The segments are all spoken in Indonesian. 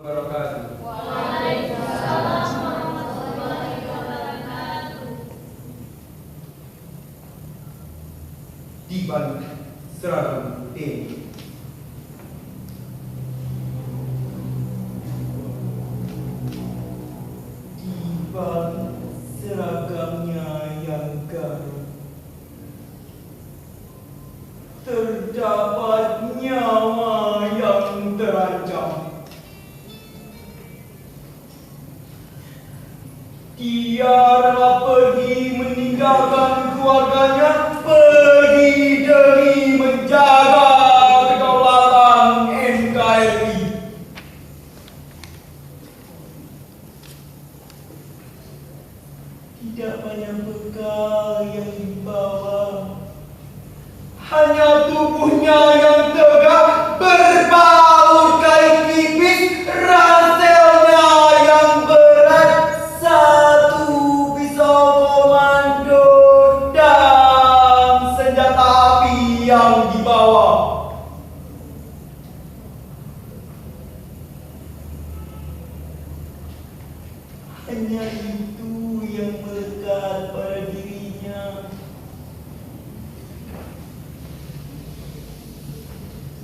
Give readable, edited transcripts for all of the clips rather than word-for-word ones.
wabarakatuh. Waalaikumsalam warahmatullahi wabarakatuh. Di balik seragam TNI, di balik seragamnya yang garang, terdapat nyawa yang terancam. Dia rela pergi meninggalkan keluarganya, pergi demi menjaga kedaulatan NKRI. Tidak banyak bekal yang dibawa, hanya tubuhnya yang tegak berbalut kain tipis, ranselnya yang berat, satu pisau komando dan senjata api yang dibawa. Hanya itu yang melekat pada dirinya.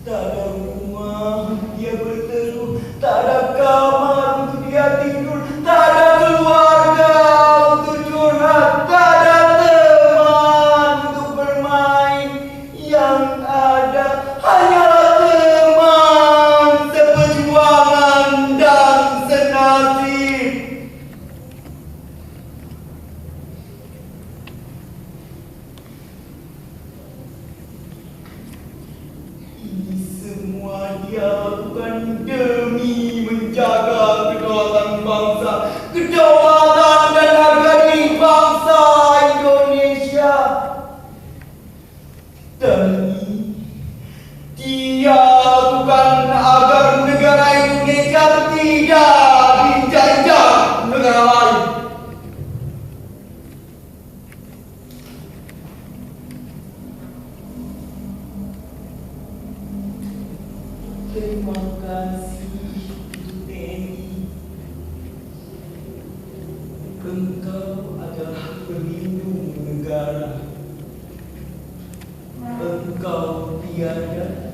Tak ada rumah dia berteduh, tak ada kamar untuk dia tidur, tak ada keluarga untuk curhat, tak ada teman untuk bermain. Yang ada hanyalah teman seperjuangan dan senasib. Ini semua dia lakukan demi menjaga kedaulatan bangsa, kedaulatan dan harga diri bangsa Indonesia. Dan ini dia lakukan agar negara Indonesia tidak dijajah negara lain. Terima kasih TNI. Engkau adalah pelindung negara. Engkau tiada